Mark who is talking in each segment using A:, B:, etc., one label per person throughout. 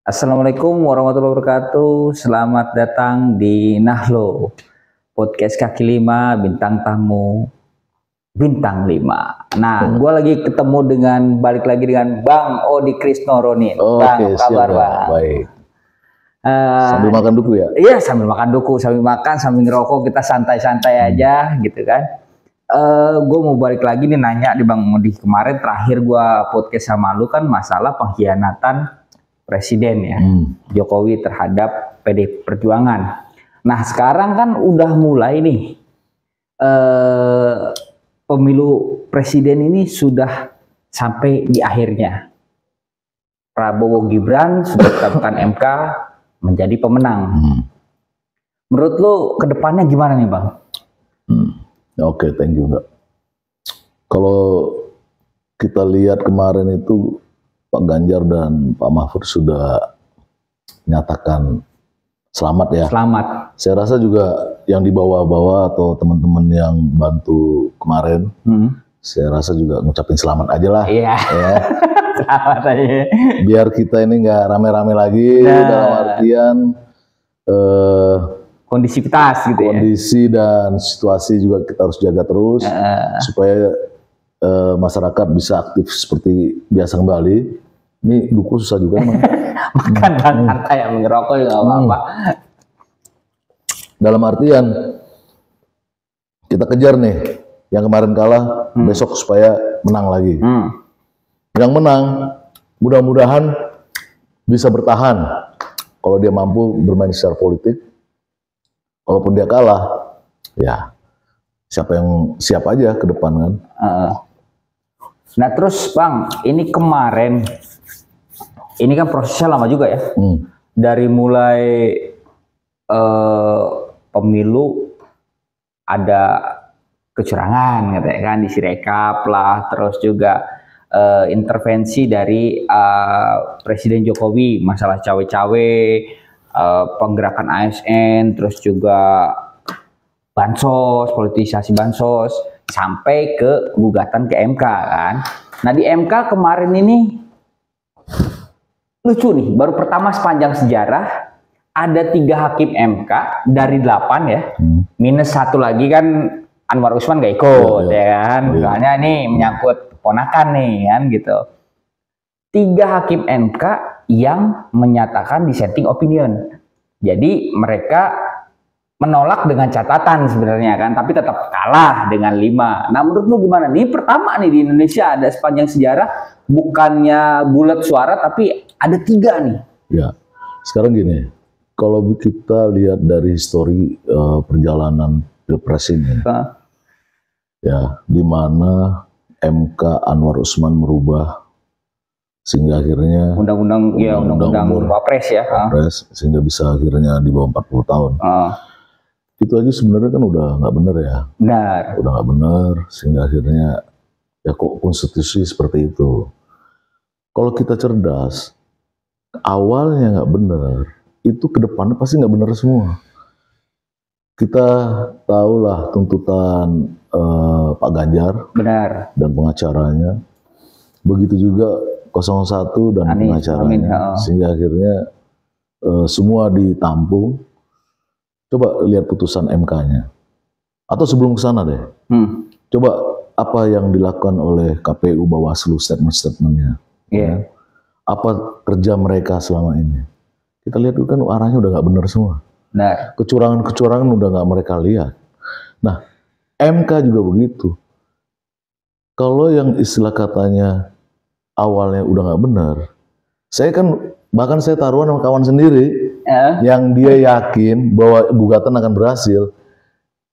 A: Assalamualaikum warahmatullahi wabarakatuh. Selamat datang di Nahlo Podcast Kaki Lima, bintang tamu bintang 5. Nah, gue lagi ketemu balik lagi dengan Bang Odi Krisnorodin. Bang,
B: Oke,
A: apa kabar,
B: siap,
A: Bang?
B: baik. Sambil makan duku ya?
A: Iya, sambil makan duku, sambil makan, sambil ngerokok, kita santai-santai aja gitu kan. Gue mau balik lagi nih nanya di Bang Odi. Kemarin terakhir gue podcast sama lu kan masalah pengkhianatan Presiden ya, Jokowi terhadap PD Perjuangan. Nah sekarang kan udah mulai nih pemilu presiden ini sudah sampai di akhirnya. Prabowo Gibran sudah ditetapkan MK menjadi pemenang. Menurut lu kedepannya gimana nih Bang?
B: Oke, thank you Mbak. Kalau kita lihat kemarin itu Pak Ganjar dan Pak Mahfud sudah menyatakan selamat ya.
A: Selamat.
B: Saya rasa juga yang dibawa-bawa atau teman-teman yang bantu kemarin, saya rasa juga ngucapin selamat aja lah.
A: Iya.
B: Ya.
A: Selamat aja.
B: Biar kita ini nggak rame-rame lagi dalam artian
A: kondisivitas gitu ya.
B: Kondisi dan situasi juga kita harus jaga terus supaya masyarakat bisa aktif seperti biasa kembali. Ini duku susah juga emang.
A: Makan santai yang ngerokok juga nggak apa-apa.
B: Dalam artian kita kejar nih yang kemarin kalah besok supaya menang lagi. Yang menang mudah-mudahan bisa bertahan kalau dia mampu bermain secara politik. Kalaupun dia kalah, ya siapa yang siap aja ke depan kan.
A: Nah terus Bang, ini kemarin, ini kan prosesnya lama juga ya. Dari mulai pemilu ada kecurangan, katanya kan, di Sirekap lah, terus juga intervensi dari Presiden Jokowi, masalah cawe-cawe, penggerakan ASN, terus juga bansos, politisasi bansos, sampai ke gugatan ke MK kan. Nah di MK kemarin ini lucu nih, baru pertama sepanjang sejarah ada 3 hakim MK dari 8 ya, minus 1 lagi kan Anwar Usman gak ikut ya kan, soalnya ini menyangkut ponakan nih kan gitu. 3 hakim MK yang menyatakan dissenting opinion, jadi mereka menolak dengan catatan sebenarnya kan, tapi tetap kalah dengan 5. Nah menurut lu gimana? Ini pertama nih di Indonesia ada sepanjang sejarah, bukannya bulat suara tapi ada 3 nih.
B: Ya, sekarang gini, kalau kita lihat dari histori perjalanan Pilpres ini, ya di mana MK Anwar Usman merubah sehingga akhirnya
A: undang-undang Wapres ya,
B: sehingga bisa akhirnya di bawah 40 tahun. Itu aja sebenarnya kan udah nggak benar ya.
A: Benar.
B: Udah nggak benar, sehingga akhirnya ya kok konstitusi seperti itu. Kalau kita cerdas, awalnya nggak benar, itu ke depannya pasti nggak benar semua. Kita tahulah tuntutan Pak Ganjar, benar, dan pengacaranya. Begitu juga 01 dan pengacaranya, sehingga akhirnya semua ditampung. Coba lihat putusan MK-nya. Atau sebelum ke sana deh. Coba apa yang dilakukan oleh KPU Bawaslu statement-statementnya. Ya. Apa kerja mereka selama ini. Kita lihat kan arahnya udah nggak benar semua. Nah, kecurangan-kecurangan udah nggak mereka lihat. Nah, MK juga begitu. Kalau yang istilah katanya awalnya udah nggak benar, saya kan bahkan saya taruhan sama kawan sendiri yang dia yakin bahwa gugatan akan berhasil.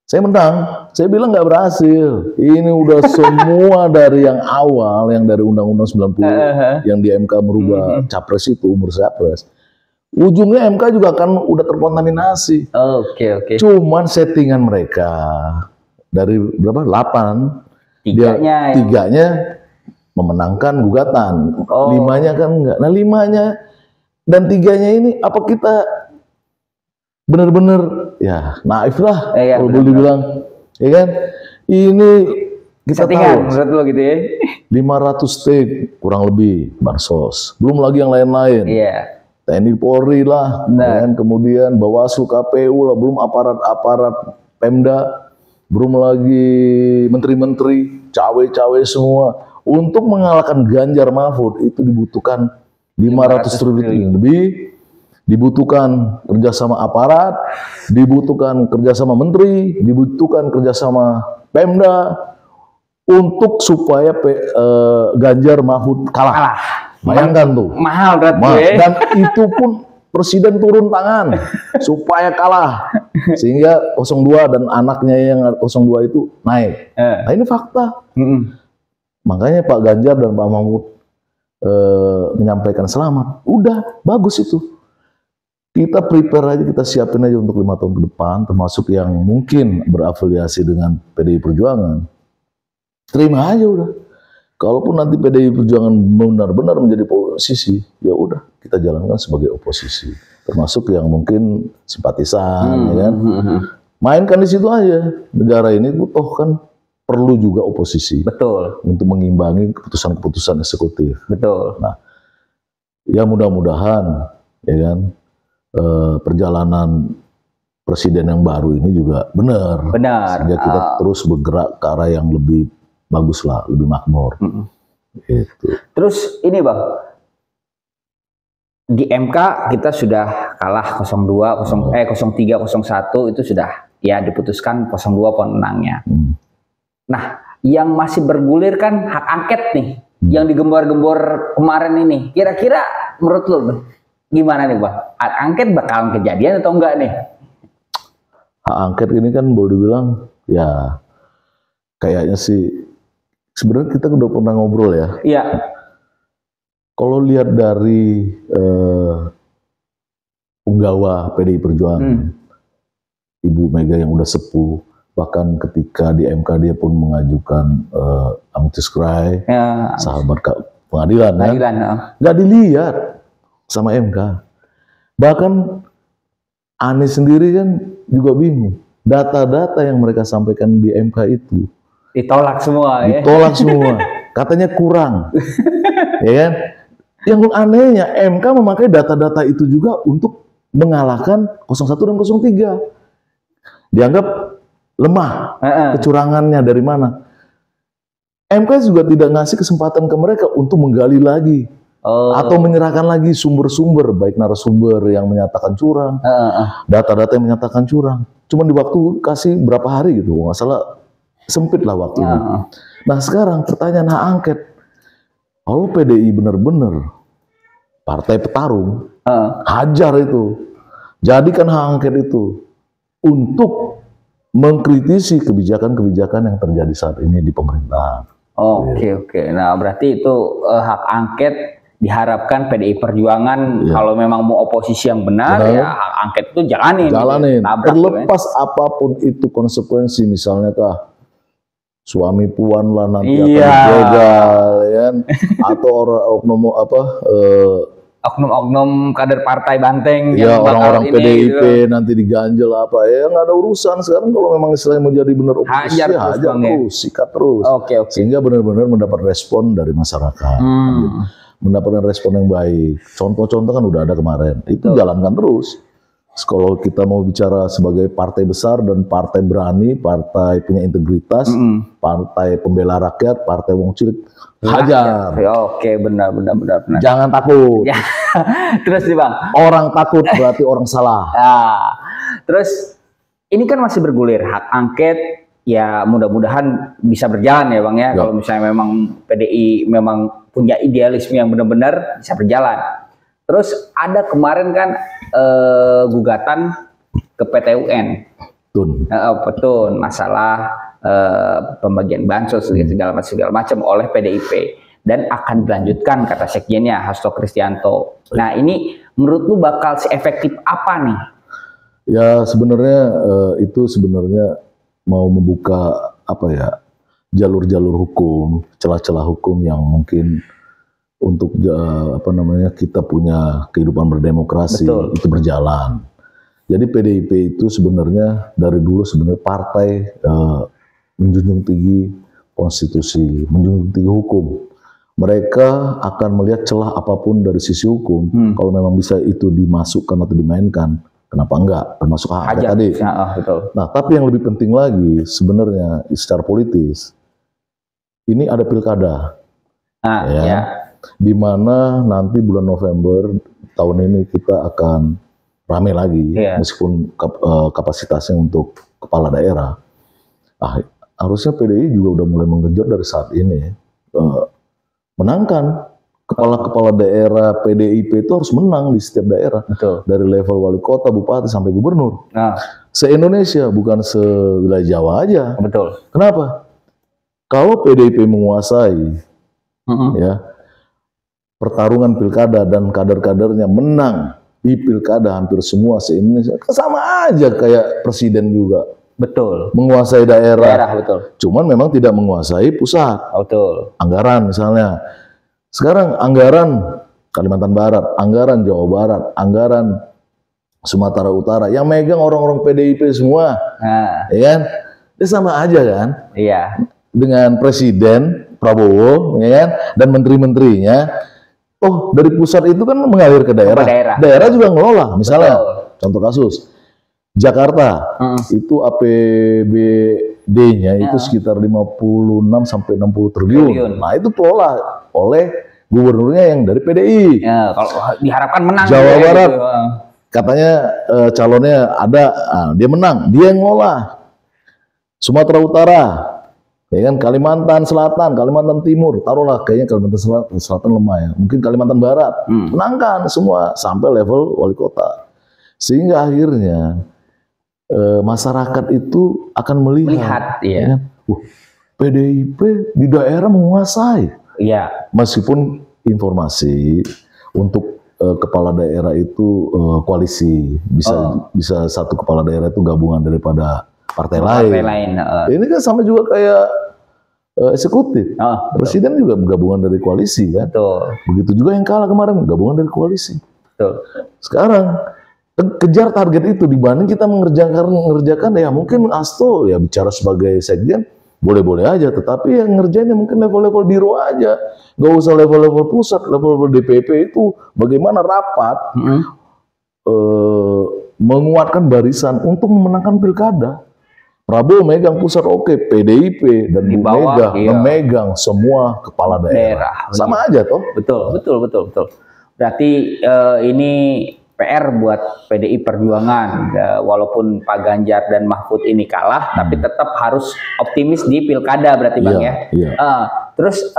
B: Saya menang, saya bilang nggak berhasil. Ini udah semua dari yang awal, yang dari Undang-Undang 90 yang di MK merubah capres itu, umur capres. Ujungnya MK juga akan udah terkontaminasi.
A: Oke.
B: Cuman settingan mereka dari berapa? 8. Tiganya memenangkan gugatan. 5-nya kan enggak. Nah 5-nya dan 3-nya ini apa kita benar-benar ya naif lah kalau boleh dibilang, ya kan? Ini kita tahu
A: menurut lo gitu ya.
B: 500 T kurang lebih bansos, belum lagi yang lain-lain. TNI Polri lah, dan kemudian Bawaslu, KPU lah, belum aparat-aparat Pemda, belum lagi menteri-menteri, cawe-cawe semua. Untuk mengalahkan Ganjar Mahfud itu dibutuhkan 500 triliun lebih, dibutuhkan kerjasama aparat, dibutuhkan kerjasama menteri, dibutuhkan kerjasama Pemda untuk supaya Ganjar Mahfud kalah. Bayangkan tuh.
A: Mahal berarti.
B: Dan itu pun presiden turun tangan supaya kalah. Sehingga 02 dan anaknya yang 02 itu naik. Nah ini fakta. Makanya Pak Ganjar dan Pak Mahfud menyampaikan selamat. Udah, bagus itu. Kita prepare aja, kita siapin aja untuk 5 tahun ke depan, termasuk yang mungkin berafiliasi dengan PDI Perjuangan. Terima aja udah. Kalaupun nanti PDI Perjuangan benar-benar menjadi oposisi, ya udah kita jalankan sebagai oposisi. Termasuk yang mungkin simpatisan, ya kan. Mainkan di situ aja. Negara ini toh kan perlu juga oposisi.
A: Betul.
B: Untuk mengimbangi keputusan-keputusan eksekutif.
A: Betul.
B: Nah, ya mudah-mudahan, ya kan, perjalanan presiden yang baru ini juga benar. Sehingga kita terus bergerak ke arah yang lebih bagus lah, lebih makmur. Gitu.
A: Terus ini Bang, di MK kita sudah kalah 03, 01 itu sudah ya diputuskan 02 pemenangnya. Nah, yang masih bergulir kan hak angket nih, yang digembor-gembor kemarin ini. Kira-kira menurut lo gimana nih Bang? Hak angket bakalan kejadian atau enggak nih?
B: Hak angket ini kan boleh dibilang ya kayaknya sih sebenarnya kita udah pernah ngobrol ya.
A: Iya.
B: Kalau lihat dari penggawa PDI Perjuangan, Ibu Mega yang udah sepuh, bahkan ketika di MK dia pun mengajukan amicus curiae, sahabat pengadilan, nggak dilihat sama MK. Bahkan Anies sendiri kan juga bingung. Data-data yang mereka sampaikan di MK itu
A: ditolak semua.
B: Ditolak semua. Katanya kurang. Ya kan? Yang anehnya MK memakai data-data itu juga untuk mengalahkan 01 dan 03. Dianggap lemah. Kecurangannya dari mana? MK juga tidak ngasih kesempatan ke mereka untuk menggali lagi. Atau menyerahkan lagi sumber-sumber, baik narasumber yang menyatakan curang, data-data yang menyatakan curang. Cuma di waktu kasih berapa hari gitu, nggak salah sempit lah waktunya. Nah sekarang pertanyaan hak angket, kalau PDI benar-benar partai petarung, hajar itu, jadikan hak angket itu untuk mengkritisi kebijakan-kebijakan yang terjadi saat ini di pemerintahan.
A: Oke. Nah berarti itu hak angket diharapkan PDI Perjuangan kalau memang mau oposisi yang benar, ya hak angket itu jalanin.
B: Terlepas apapun itu konsekuensi, misalnya suami puan lah nanti akan dijegal, ya, atau
A: oknum kader partai banteng,
B: ya orang-orang PDIP gitu, nanti diganjel apa, ya nggak ada urusan. Sekarang kalau memang istilahnya mau jadi benar oposisi, hajar terus, sikat terus, sehingga benar-benar mendapat respon dari masyarakat, mendapatkan respon yang baik. Contoh-contoh kan udah ada kemarin, itu jalankan terus. Kalau kita mau bicara sebagai partai besar dan partai berani, partai punya integritas, partai pembela rakyat, partai wong cilik, hajar.
A: Oke, benar.
B: Jangan takut.
A: Terus nih Bang,
B: orang takut berarti orang salah.
A: Terus ini kan masih bergulir hak angket, ya mudah-mudahan bisa berjalan ya Bang ya. Kalau misalnya memang PDI memang punya idealisme yang benar-benar bisa berjalan. Terus ada kemarin kan gugatan ke PT UN, Petun, masalah pembagian bansos segala macam oleh PDIP, dan akan dilanjutkan kata sekjennya Hasto Kristianto. Nah ini menurut lu bakal seefektif apa nih?
B: Ya sebenarnya itu sebenarnya mau membuka jalur-jalur hukum, celah-celah hukum yang mungkin untuk kita punya kehidupan berdemokrasi. Betul. Itu berjalan. Jadi PDIP itu sebenarnya dari dulu sebenarnya partai menjunjung tinggi konstitusi, menjunjung tinggi hukum. mereka akan melihat celah apapun dari sisi hukum. Kalau memang bisa itu dimasukkan atau dimainkan, kenapa enggak? Termasuk hak angket tadi.
A: Ya, betul.
B: Nah, tapi yang lebih penting lagi sebenarnya secara politis, ini ada pilkada, di mana nanti bulan November tahun ini kita akan ramai lagi, meskipun kapasitasnya untuk kepala daerah. Harusnya PDI juga udah mulai mengejar dari saat ini. Menangkan kepala-kepala daerah PDIP itu harus menang di setiap daerah.
A: Betul.
B: Dari level wali kota, bupati, sampai gubernur. Se-Indonesia, bukan se-wilayah Jawa aja.
A: Betul.
B: Kenapa? Kalau PDIP menguasai ya, pertarungan pilkada dan kader-kadernya menang di pilkada hampir semua se-Indonesia, sama aja kayak presiden juga.
A: Betul.
B: Menguasai daerah.
A: Betul.
B: Cuman memang tidak menguasai pusat.
A: Betul.
B: Anggaran misalnya. Sekarang anggaran Kalimantan Barat, anggaran Jawa Barat, anggaran Sumatera Utara, yang megang orang-orang PDIP semua. Ya kan? Dia sama aja kan?
A: Iya.
B: Dengan Presiden Prabowo, ya kan? Dan menteri-menterinya. Oh, dari pusat itu kan mengalir ke daerah. Daerah juga ngelola. Misalnya, contoh kasus. Jakarta itu APBD-nya itu sekitar 56 sampai 60 triliun. Nah, itu kelola oleh gubernurnya yang dari PDI.
A: Ya, kalau diharapkan menang.
B: Jawa Barat gitu. Katanya calonnya ada, dia menang, dia yang ngelola. Sumatera Utara, ya kan, Kalimantan Selatan, Kalimantan Timur, taruhlah kayaknya Kalimantan Selatan lemah ya. Mungkin Kalimantan Barat, menangkan semua sampai level wali kota. Sehingga akhirnya masyarakat itu akan melihat ya, PDIP di daerah menguasai. Iya. Meskipun informasi untuk kepala daerah itu koalisi, bisa satu kepala daerah itu gabungan daripada partai lain. Ini kan sama juga kayak eksekutif. Presiden juga gabungan dari koalisi kan. Betul. Begitu juga yang kalah kemarin gabungan dari koalisi. Betul. Sekarang kejar target itu dibanding kita mengerjakan ya mungkin Asto ya bicara sebagai sekjen boleh-boleh aja, tetapi yang ngerjainnya mungkin level-level biro aja, nggak usah level-level pusat, level-level DPP itu bagaimana rapat menguatkan barisan untuk memenangkan pilkada. Prabowo megang pusat, oke, PDIP dan Bu Mega memegang semua kepala daerah. Sama aja toh. Betul.
A: Berarti ini PR buat PDI Perjuangan, walaupun Pak Ganjar dan Mahfud ini kalah, tapi tetap harus optimis di pilkada berarti Bang ya. Terus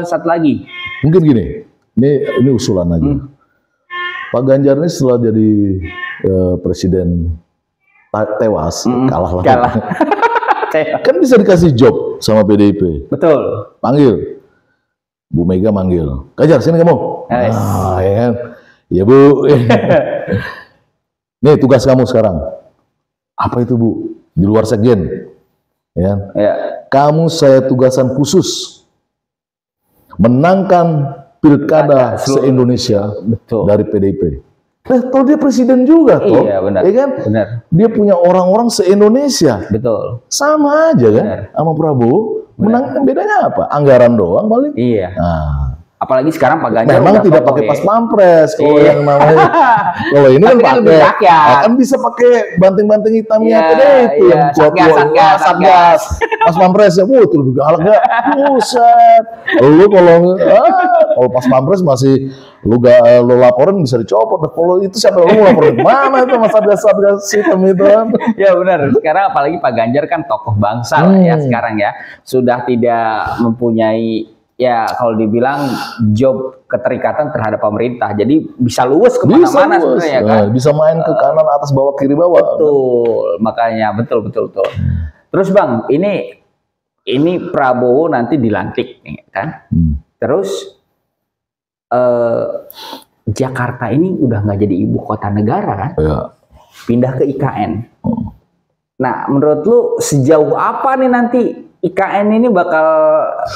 A: satu lagi.
B: Mungkin gini, ini usulan aja. Pak Ganjar ini setelah jadi presiden tewas, kalah lah. Kan bisa dikasih job sama PDIP.
A: Betul.
B: Panggil. Bu Mega manggil. Ganjar, sini kamu. Ya kan? Ya Bu, nih tugas kamu sekarang. Apa itu Bu? Di luar sekjen, ya. Kamu saya tugasan khusus menangkan pilkada se-Indonesia dari PDIP. Toh dia presiden juga toh,
A: benar.
B: Ya kan?
A: Benar.
B: Dia punya orang-orang se-Indonesia.
A: Betul.
B: Sama aja kan? Sama Prabowo. Menang bedanya apa? Anggaran doang paling.
A: Iya.
B: Nah.
A: Apalagi sekarang Pak Ganjar
B: memang tidak pakai pas pampres kalau yang namanya. Kalau ini kan pakai, kan bisa pakai banting-banting hitamnya itu yang kuat-kuat Satgas. Pas pampres ya, tuh lebih galak ya. Buset. Lu kalau pas pampres masih lu laporin bisa dicopot. Kalau itu siapa lu mau laporin kemana itu Satgas hitam itu kan?
A: Ya benar. Sekarang apalagi Pak Ganjar kan tokoh bangsa lah ya sekarang ya. Sudah tidak mempunyai kalau dibilang job keterikatan terhadap pemerintah, jadi bisa luwes kemana-mana sebenarnya kan,
B: bisa main ke kanan, atas, bawah, kiri, bawah.
A: Betul, makanya betul. Terus Bang, ini Prabowo nanti dilantik nih kan, terus Jakarta ini udah nggak jadi ibu kota negara kan, pindah ke IKN. Nah, menurut lu sejauh apa nih nanti IKN ini bakal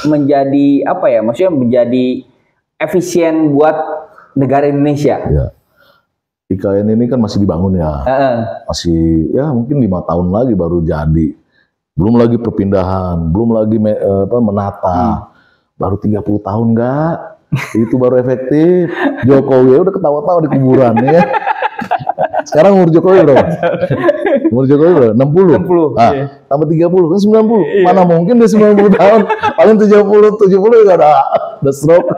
A: menjadi apa ya? Maksudnya menjadi efisien buat negara Indonesia.
B: Ya. IKN ini kan masih dibangun ya. Masih ya mungkin 5 tahun lagi baru jadi. Belum lagi perpindahan, belum lagi menata. baru 30 tahun enggak? Itu baru efektif. Jokowi udah ketawa-tawa di kuburan ya. Sekarang umur Jokowi berapa? Umur Jokowi berapa? 60.
A: 60.
B: Nah,
A: Iya.
B: tambah 30 kan 90.
A: Iya.
B: Mana mungkin dia 90 tahun. Paling 70 juga udah stroke.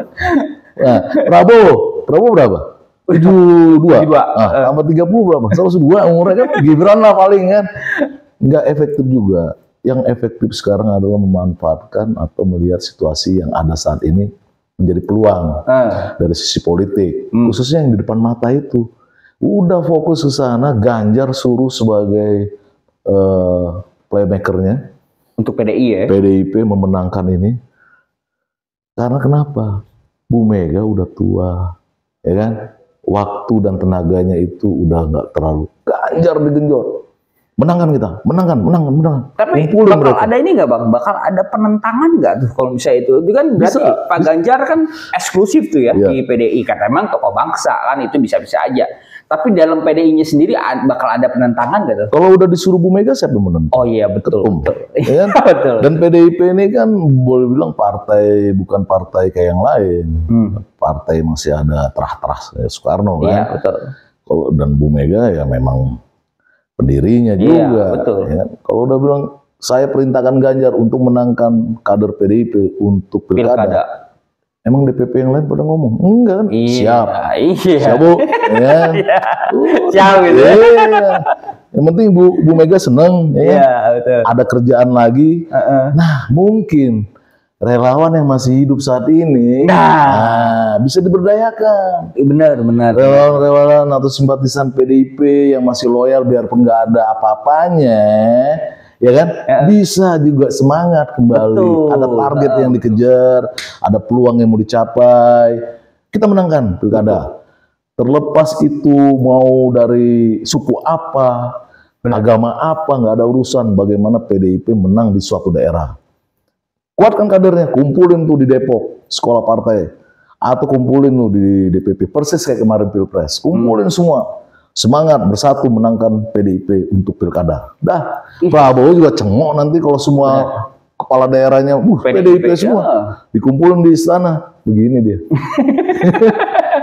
B: Nah, Prabowo berapa? 72. Nah, tambah 30 berapa? 102 umurnya kan Gibran lah paling kan. Nggak efektif juga. Yang efektif sekarang adalah memanfaatkan atau melihat situasi yang ada saat ini menjadi peluang dari sisi politik, khususnya yang di depan mata itu. Udah fokus ke sana, Ganjar suruh sebagai playmakernya
A: Untuk PDI ya.
B: PDIP memenangkan ini. Karena kenapa? Bu Mega udah tua, ya kan? Waktu dan tenaganya itu udah nggak terlalu. Ganjar digenjot. Menangkan kita, menangkan.
A: Tapi
B: Kumpulin
A: bakal
B: mereka.
A: ada ini nggak Bang? Bakal ada penentangan nggak tuh kalau misalnya itu? Itu kan berarti
B: Bisa.
A: Pak Ganjar kan eksklusif tuh ya
B: Iya.
A: di PDI. Karena memang tokoh bangsa kan itu bisa-bisa aja. Tapi dalam PDI-nya sendiri bakal ada penentangan nggak tuh?
B: Kalau udah disuruh Bu Mega siapa yang menentang?
A: Oh iya betul.
B: Ketum.
A: Betul.
B: Ya kan?
A: Betul.
B: Dan PDIP ini kan boleh bilang partai, bukan partai kayak yang lain. Partai masih ada terah-terah Soekarno kan.
A: Iya betul.
B: Kalau dan Bu Mega ya memang pendirinya
A: Iya,
B: juga.
A: betul.
B: Ya. Kalau udah bilang saya perintahkan Ganjar untuk menangkan kader PDIP untuk pilkada. Emang DPP yang lain pada ngomong enggak kan?
A: Iya.
B: Siap.
A: Iya.
B: Siap Bu. Ya.
A: Siap gitu.
B: Iya. Yang penting Bu Mega seneng. Ya.
A: Iya betul.
B: Ada kerjaan lagi. Nah, mungkin relawan yang masih hidup saat ini bisa diberdayakan.
A: Benar.
B: Relawan-relawan atau simpatisan PDIP yang masih loyal biarpun nggak ada apa-apanya, ya kan? Bisa juga semangat kembali.
A: Betul.
B: Ada target yang dikejar, ada peluang yang mau dicapai. Kita menangkan pilkada. Terlepas itu mau dari suku apa, agama apa, nggak ada urusan bagaimana PDIP menang di suatu daerah. Kuatkan kadernya, kumpulin tuh di Depok, sekolah partai. Atau kumpulin tuh di DPP, persis kayak kemarin Pilpres. Kumpulin semua. Semangat bersatu menangkan PDIP untuk pilkada. Dah, Prabowo juga cengok nanti kalau semua kepala daerahnya, PDIP semua. Dikumpulin di istana. Begini dia.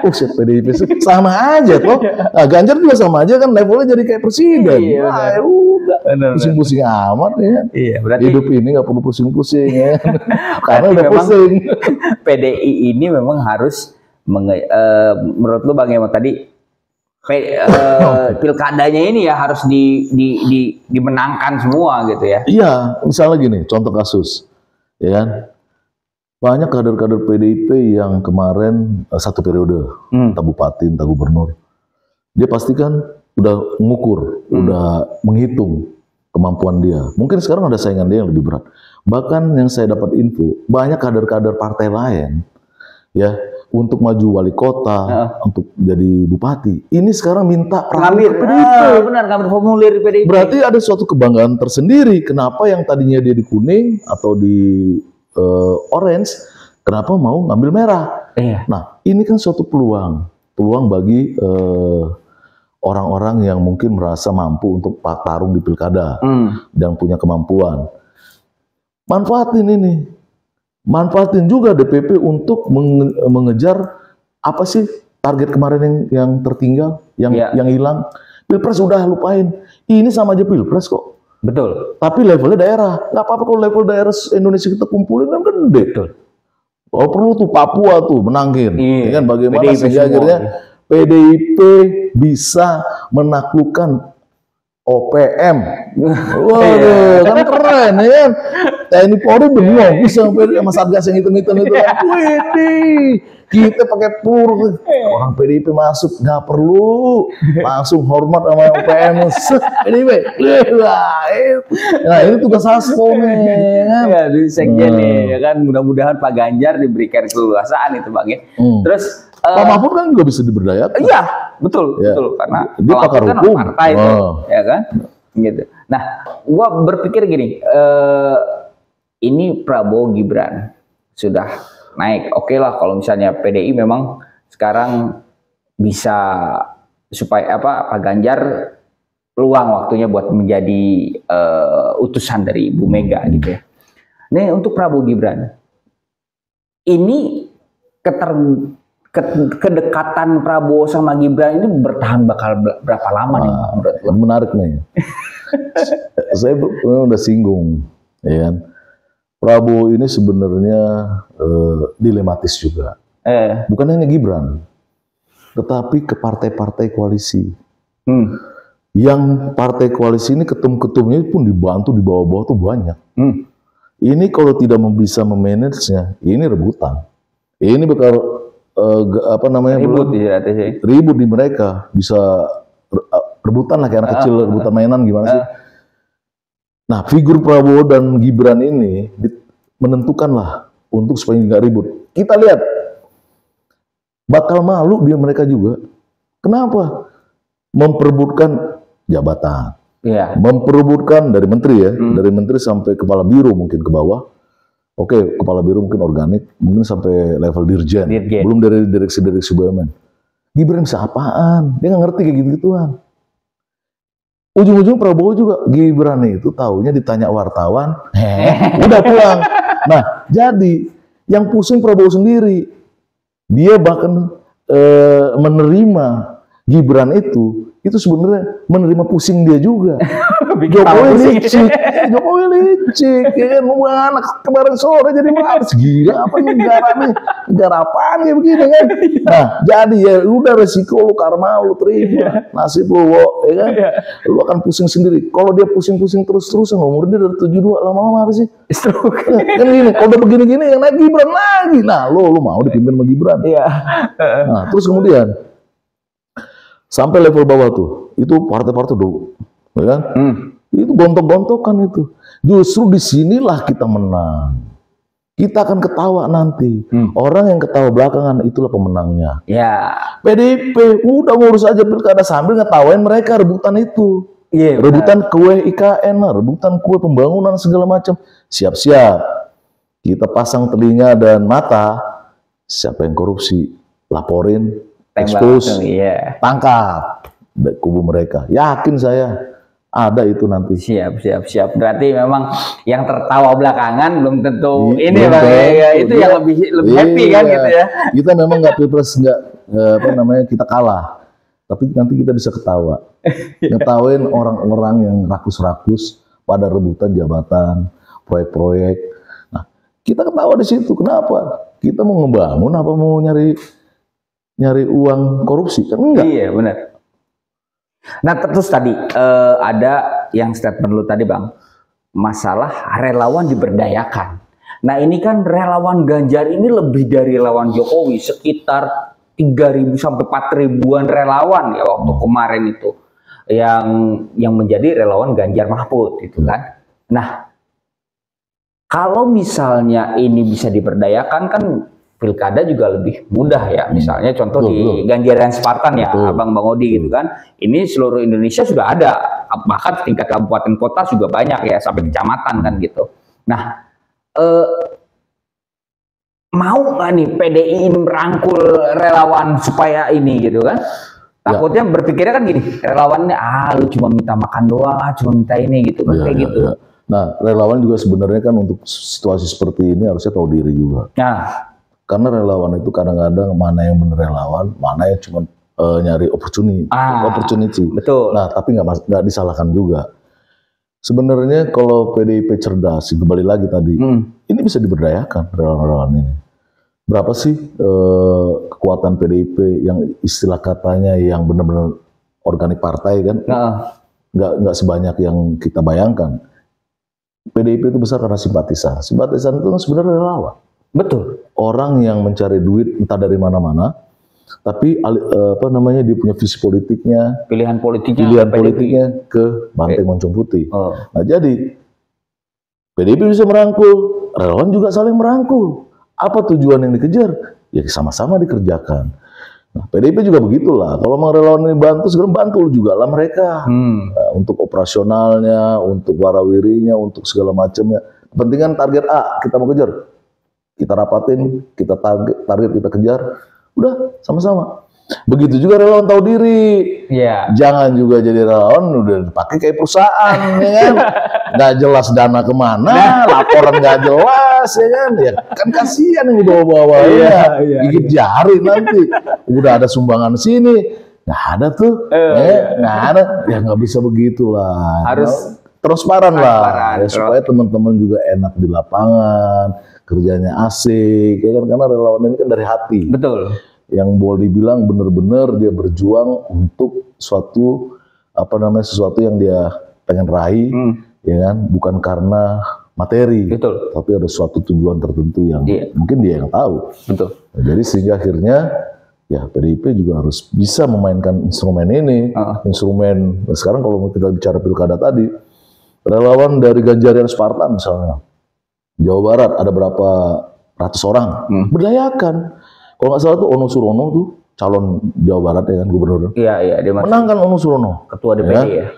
B: PDIP sama aja toh. Nah, Ganjar juga sama aja kan, levelnya jadi kayak presiden.
A: Iya,
B: udah. Pusing-pusing amat ya.
A: Iya, berarti
B: Hidup ini nggak perlu pusing-pusing ya. Karena
A: Berarti
B: udah
A: memang
B: pusing.
A: PDI ini memang harus menurut lu bagaimana tadi pilkadanya ini ya harus dimenangkan semua gitu ya.
B: Iya, misalnya gini, contoh kasus, ya kan? Banyak kader-kader PDIP yang kemarin satu periode, entah bupati, entah gubernur, dia pastikan udah mengukur, udah menghitung kemampuan dia. Mungkin sekarang ada saingan dia yang lebih berat. Bahkan yang saya dapat info, banyak kader-kader partai lain, ya, untuk maju wali kota, untuk jadi bupati. Ini sekarang minta
A: Ngambil
B: PDIP.
A: benar ngambil formulir PDIP.
B: Berarti ada suatu kebanggaan tersendiri. Kenapa yang tadinya dia di kuning atau di orange, kenapa mau ngambil merah?
A: Iya.
B: Nah, ini kan suatu peluang bagi orang-orang yang mungkin merasa mampu untuk tarung di pilkada dan punya kemampuan. Manfaatin ini, manfaatin juga DPP untuk mengejar apa sih target kemarin yang tertinggal, yang hilang. Pilpres udah lupain, ini sama aja Pilpres kok.
A: Betul.
B: Tapi levelnya daerah, nggak apa-apa kalau level daerah Indonesia kita kumpulin kan gede.
A: Betul.
B: Kalau perlu tuh Papua tuh menangin, ya kan? Bagaimana
A: PDIP
B: sehingga
A: semua.
B: akhirnya PDIP bisa menaklukkan OPM. Waduh, kan keren ya kan? TNI Polri bengong bisa sampai sama Satgas yang hitung-hitung itu. Wih, kita pakai pur, orang PDIP masuk nggak perlu, langsung hormat sama OPM. PDIP, nah ini tugas Hasto nih.
A: Ya, di sekjen nih, ya kan. Mudah-mudahan Pak Ganjar diberikan keleluasaan itu Bang ya. Terus
B: Pak Mahfud kan juga bisa diberdayakan.
A: iya, betul,
B: Ya.
A: betul. Karena
B: Dia
A: Pak
B: pakar
A: Mahfud kan
B: hukum.
A: partai itu, ya kan? Gitu. Nah, gua berpikir gini, ini Prabowo Gibran sudah naik. Oke lah kalau misalnya PDI memang sekarang bisa supaya Pak Ganjar peluang waktunya buat menjadi utusan dari Bu Mega gitu ya. Nih untuk Prabowo Gibran, ini kedekatan Prabowo sama Gibran ini bertahan bakal berapa lama nih menurut lo?
B: Menarik nih. Saya udah singgung, ya kan? Prabowo ini sebenarnya dilematis juga. Bukan hanya Gibran, tetapi ke partai-partai koalisi. Yang partai koalisi ini ketum-ketumnya pun dibantu di bawah-bawah tuh banyak. Ini kalau tidak bisa memanagenya, ini rebutan. Ini bakal ribut di mereka, bisa rebutan lah kayak anak kecil, rebutan mainan gimana sih? Nah, figur Prabowo dan Gibran ini menentukan lah untuk supaya nggak ribut. Kita lihat, bakal malu dia mereka juga. Kenapa? Memperebutkan jabatan, memperebutkan dari menteri ya, dari menteri sampai kepala biro mungkin ke bawah. Oke, kepala biro mungkin organik, mungkin sampai level dirjen. Belum dari direksi BUMN. Gibran bisa apaan? Dia nggak ngerti kayak gitu-gituan. Ujung-ujung Prabowo juga, Gibran itu taunya ditanya wartawan, udah pulang. Nah, jadi yang pusing Prabowo sendiri. Dia bahkan menerima Gibran itu sebenarnya menerima pusing dia juga. Jokowi licik, ya kan, anak kemarin sore jadi males, gila apa negara apaan kayak begini kan. Nah, jadi ya udah resiko lu, karma lu terima, nasib lu, ya kan, lu akan pusing sendiri. Kalau dia pusing-pusing terus-terusan, umur dia dari 72, lama-lama apa sih? Kan gini, kalau udah begini-gini yang naik Gibran lagi, nah lu mau dipimpin sama Gibran. Nah, terus kemudian sampai level bawah tuh, itu partai-partai dulu, ya kan? Itu gontok-gontokan itu. Justru disinilah kita menang. Kita akan ketawa nanti. Orang yang ketawa belakangan itulah pemenangnya. PDIP udah ngurus aja pilkada sambil ngetawain mereka rebutan itu. Rebutan kue IKN, rebutan kue pembangunan segala macam. Siap-siap. Kita pasang telinga dan mata. Siapa yang korupsi, laporin, expose, tangkap kubu mereka. Yakin saya ada itu nanti.
A: Siap. Berarti memang yang tertawa belakangan belum tentu ini Bang. Itu yang lebih happy kan gitu ya.
B: Kita memang nggak pilpres, kita kalah. Tapi nanti kita bisa ketawa. Ngetawain orang-orang yang rakus-rakus pada rebutan jabatan, proyek-proyek. Nah, kita ketawa di situ. Kenapa? Kita mau ngebangun apa mau nyari uang korupsi? Kan enggak.
A: Iya, benar. Nah, terus tadi ada yang statement lu tadi Bang, masalah relawan diberdayakan. Nah, ini kan relawan Ganjar ini lebih dari relawan Jokowi, sekitar 3.000 sampai 4.000-an relawan ya waktu kemarin itu yang menjadi relawan Ganjar Mahfud itu kan. Nah, kalau misalnya ini bisa diberdayakan kan pilkada juga lebih mudah ya. Misalnya contoh di Ganjaran Spartan ya, Bang Odi gitu kan. Ini seluruh Indonesia sudah ada, bahkan tingkat kabupaten kota juga banyak ya, sampai kecamatan kan gitu. Nah, mau nggak nih PDI ini merangkul relawan supaya ini gitu kan? Takutnya berpikirnya kan gini, relawannya lu cuma minta makan doang, cuma minta ini gitu kan, kayak gitu.
B: Nah, relawan juga sebenarnya kan untuk situasi seperti ini harusnya tahu diri juga. Karena relawan itu kadang-kadang mana yang benar relawan, mana yang cuma nyari opportunity.
A: Betul.
B: Nah, tapi nggak disalahkan juga. Sebenarnya kalau PDIP cerdas, kembali lagi tadi, ini bisa diberdayakan relawan-relawan ini. Berapa sih kekuatan PDIP yang istilah katanya yang benar-benar organik partai kan? Nggak sebanyak yang kita bayangkan. PDIP itu besar karena simpatisan. Simpatisan itu sebenarnya relawan.
A: Betul.
B: Orang yang mencari duit entah dari mana-mana, tapi dia punya visi politiknya, pilihan politiknya ke Banteng Moncong Putih. Nah, jadi PDIP bisa merangkul, relawan juga saling merangkul. Apa tujuan yang dikejar? Ya sama-sama dikerjakan. Nah, PDIP juga begitulah. Kalau mau relawan ini bantu, segera bantu juga lah mereka. Untuk operasionalnya, untuk warawirinya, untuk segala macamnya. Kepentingan target A kita mau kejar. Kita rapatin, kita target kita kejar, udah sama-sama. Begitu juga relawan tahu diri. Jangan juga jadi relawan udah dipakai kayak perusahaan, ya kan? Nggak jelas dana kemana, laporan nggak jelas, jelas ya kan, ya kan kasihan yang dibawa-bawa gigit jari nanti. Udah ada sumbangan sini, nggak ada tuh, nggak ada, ya nggak bisa begitulah.
A: Harus
B: transparan lah, ya, supaya teman-teman juga enak di lapangan, kerjanya asik, ya kan, karena relawan ini kan dari hati.
A: Betul.
B: Yang boleh dibilang benar-benar dia berjuang untuk suatu sesuatu yang dia pengen raih, ya kan, bukan karena materi,
A: betul,
B: tapi ada suatu tujuan tertentu yang mungkin dia yang tahu.
A: Betul.
B: Nah, jadi sehingga akhirnya ya PDIP juga harus bisa memainkan instrumen ini, instrumen. Nah, sekarang kalau kita bicara pilkada tadi, relawan dari Ganjarian Spartan misalnya, Jawa Barat ada berapa ratus orang, berdayakan. Kalau nggak salah tuh Ono Surono tuh calon Jawa Barat ya kan, gubernur.
A: Iya, dia
B: menangkan Ono Surono.
A: Ketua DPD ya.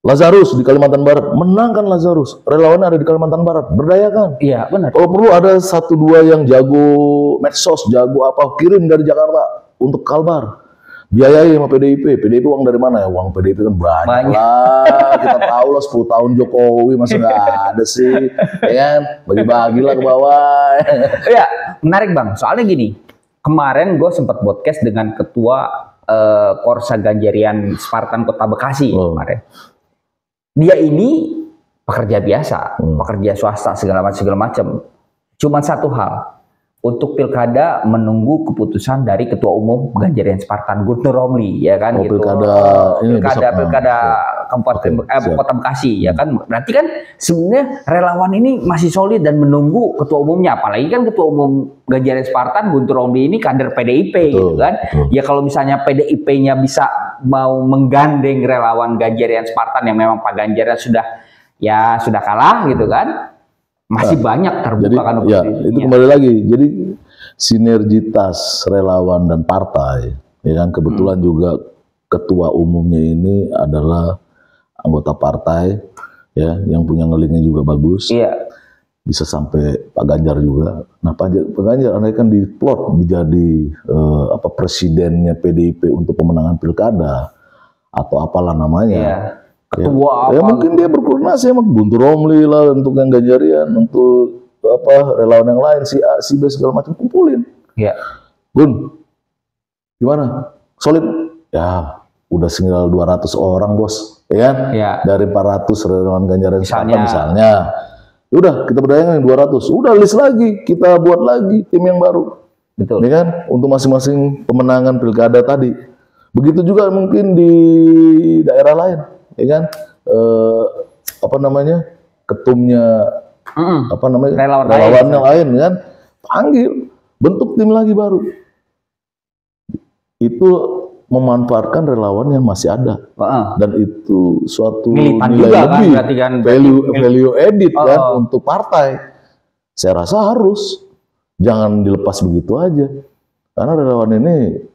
B: Lazarus di Kalimantan Barat, menangkan Lazarus. Relawannya ada di Kalimantan Barat, berdayakan.
A: Iya, benar.
B: Kalau perlu ada 1-2 yang jago medsos, jago apa, kirim dari Jakarta untuk Kalbar. Biayai sama PDIP. PDIP uang dari mana ya? Uang PDIP kan banyak lah. Kita tahu lah 10 tahun Jokowi masa nggak ada sih. Ya kan? Bagi-bagilah ke bawah.
A: Iya, menarik Bang. Soalnya gini, kemarin gue sempat podcast dengan ketua Korsa Ganjarian Spartan Kota Bekasi kemarin. Dia ini pekerja biasa, pekerja swasta segala macam. Cuman satu hal, untuk pilkada menunggu keputusan dari Ketua Umum Ganjarian Spartan Guntur Romli, ya kan, gitu. Pilkada Kabupaten Kota Bekasi, ya kan. Berarti kan sebenarnya relawan ini masih solid dan menunggu Ketua Umumnya. Apalagi kan Ketua Umum Ganjarian Spartan Guntur Romli ini kader PDIP, gitu kan. Ya kalau misalnya PDIP-nya bisa mau menggandeng relawan Ganjarian Spartan yang memang Pak Ganjar sudah kalah, gitu kan. Masih banyak terbuka kan.
B: Ya, itu kembali lagi. Jadi sinergitas relawan dan partai, ya kan, kebetulan juga ketua umumnya ini adalah anggota partai, ya, yang punya ngelingnya juga bagus. Iya. Bisa sampai Pak Ganjar juga. Nah, Pak Ganjar andai kan diplot menjadi presidennya PDIP untuk pemenangan pilkada atau apalah namanya. Iya. Ketua ya mungkin dia berkoordinasi sama Guntur Romli lah untuk yang Ganjarian, untuk relawan yang lain, si A, si B segala macam, kumpulin. Iya. Gun, gimana? Solid? Ya, udah tinggal 200 orang bos, ya kan? Ya. Dari 400 relawan Ganjarian misalnya. Udah kita berdayakan yang 200, udah list lagi, kita buat lagi tim yang baru. Betul. Ya kan? Untuk masing-masing pemenangan pilkada tadi. Begitu juga mungkin di daerah lain. Ya kan, ketumnya, relawannya lain kan, panggil, bentuk tim lagi baru. Itu memanfaatkan relawan yang masih ada, dan itu suatu militan nilai juga, lebih, kan, value edit kan untuk partai. Saya rasa harus, jangan dilepas begitu aja, karena relawan ini.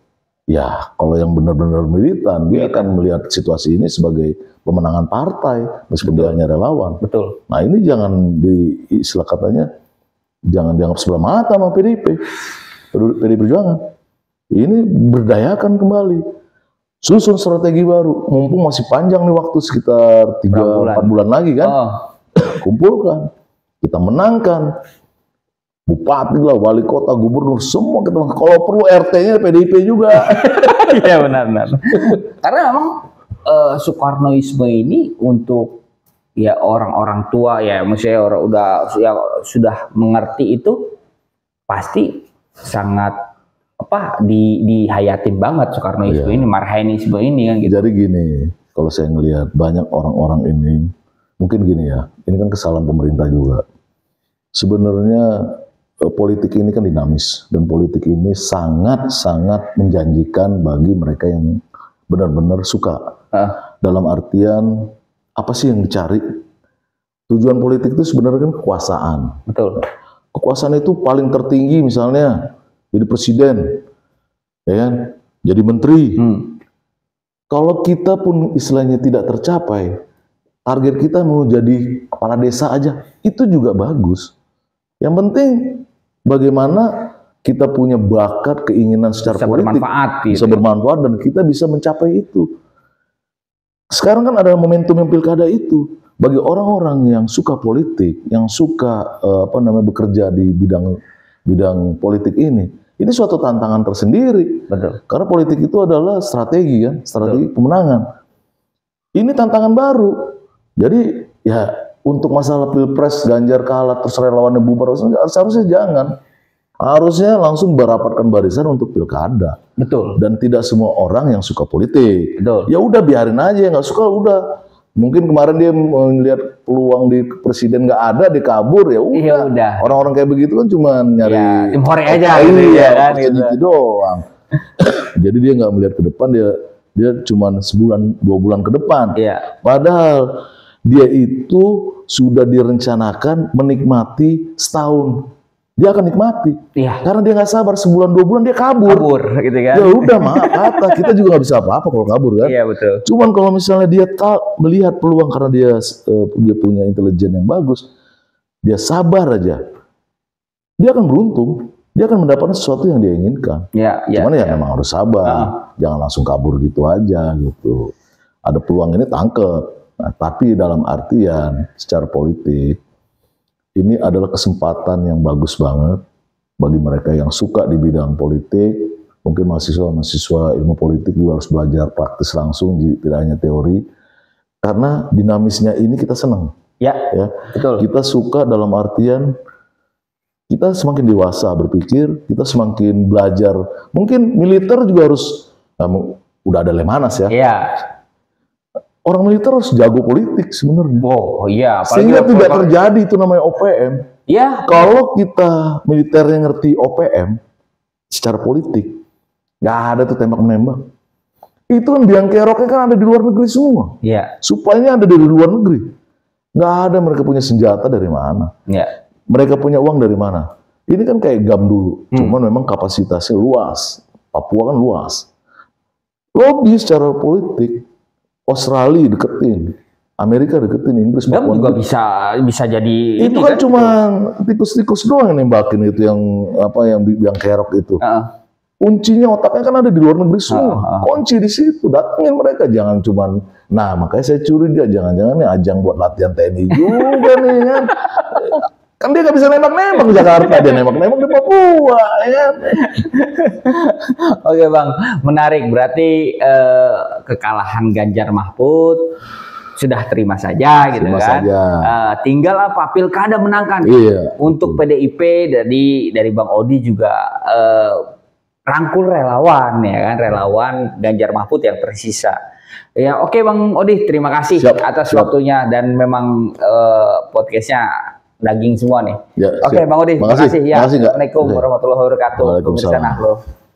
B: Ya, kalau yang benar-benar militan, dia akan melihat situasi ini sebagai pemenangan partai, meskipun dia hanya relawan. Betul. Nah, ini jangan istilah katanya, jangan dianggap sebelah mata sama PDIP Perjuangan. Ini berdayakan kembali. Susun strategi baru, mumpung masih panjang nih waktu sekitar 3-4 bulan lagi kan. Kumpulkan, kita menangkan. Bupati lah, wali kota, gubernur, semua kita. Kalau perlu RT-nya PDIP juga. Iya benar. Karena memang Soekarnoisme ini untuk ya orang-orang tua ya, maksudnya orang sudah mengerti itu pasti sangat dihayatin banget Soekarnoisme ini, Marhainisme ini kan gitu. Jadi gini, kalau saya ngelihat banyak orang-orang ini, mungkin gini ya, ini kan kesalahan pemerintah juga. Sebenarnya politik ini kan dinamis, dan politik ini sangat-sangat menjanjikan bagi mereka yang benar-benar suka. Dalam artian, apa sih yang dicari? Tujuan politik itu sebenarnya kan kekuasaan. Betul. Kekuasaan itu paling tertinggi misalnya jadi presiden, ya kan? Jadi menteri. Kalau kita pun istilahnya tidak tercapai, target kita mau jadi kepala desa aja, itu juga bagus. Yang penting bagaimana kita punya bakat, keinginan secara politik bisa bermanfaat dan kita bisa mencapai itu. Sekarang kan ada momentum yang pilkada itu. bagi orang-orang yang suka politik, yang suka bekerja di bidang politik ini suatu tantangan tersendiri.
A: Betul.
B: Karena politik itu adalah strategi kan, strategi pemenangan. Ini tantangan baru. Jadi ya untuk masalah pilpres Ganjar kalah terus relawannya bubar, seharusnya jangan. Harusnya langsung merapatkan barisan untuk pilkada.
A: Betul.
B: Dan tidak semua orang yang suka politik.
A: Betul.
B: Ya udah biarin aja, nggak suka udah. Mungkin kemarin dia melihat peluang di presiden nggak ada, dia kabur, ya udah. Orang-orang kayak begitu kan cuma nyari
A: ya, tim hore aja
B: gitu ya kan,
A: gitu
B: doang. Jadi dia nggak melihat ke depan, dia cuma sebulan 2 bulan ke depan.
A: Iya.
B: Padahal dia itu sudah direncanakan menikmati setahun. Dia akan nikmati.
A: Iya.
B: Karena dia nggak sabar, sebulan 2 bulan dia kabur.
A: Gitu kan.
B: Ya udah maaf kata, kita juga nggak bisa apa-apa kalau kabur kan.
A: Iya betul.
B: Cuman kalau misalnya dia melihat peluang karena dia punya intelijen yang bagus, dia sabar aja, dia akan beruntung. Dia akan mendapatkan sesuatu yang dia inginkan. Cuman ya memang harus sabar. Jangan langsung kabur gitu aja gitu. Ada peluang ini tangkep. Nah, tapi dalam artian secara politik, ini adalah kesempatan yang bagus banget bagi mereka yang suka di bidang politik. Mungkin mahasiswa ilmu politik juga harus belajar praktis langsung, tidak hanya teori. Karena dinamisnya ini kita senang. Ya, betul. Kita suka dalam artian kita semakin dewasa berpikir, kita semakin belajar. Mungkin militer juga harus, udah ada Lemanas ya.
A: Iya.
B: Orang militer harus jago politik sebenarnya.
A: Oh iya.
B: Sehingga tidak terjadi itu namanya OPM.
A: Iya.
B: Kalau kita militer yang ngerti OPM secara politik, nggak ada tuh tembak-menembak. Itu kan biang keroknya kan ada di luar negeri semua.
A: Iya.
B: Supaya ada dari luar negeri. Nggak ada mereka punya senjata dari mana.
A: Iya.
B: Mereka punya uang dari mana. Ini kan kayak GAM dulu. Cuman memang kapasitasnya luas. Papua kan luas. Lobby secara politik. Australia deketin, Amerika deketin, Inggris,
A: Papua juga bisa jadi.
B: Itu kan cuma tikus-tikus doang yang nembakin itu, yang kerok itu. Kuncinya otaknya kan ada di luar negeri semua. Kunci di situ, datengin mereka, jangan cuman. Nah makanya saya curiga, jangan-jangan nih ajang buat latihan TNI juga nih kan. Kan dia gak bisa nembak-nembak di Jakarta, dia nembak-nembak di Papua, ya kan?
A: Oke Bang, menarik. Berarti kekalahan Ganjar Mahfud sudah terima saja gitu kan? Tinggal apa pilkada menangkan.
B: Iya.
A: Untuk PDIP dari Bang Odi juga rangkul relawan ya kan, relawan Ganjar Mahfud yang tersisa. Ya oke Bang Odi, terima kasih atas waktunya dan memang podcastnya daging semua nih. Oke Bang Odi, terima kasih ya. Assalamualaikum warahmatullahi wabarakatuh.
B: Waalaikumsalam.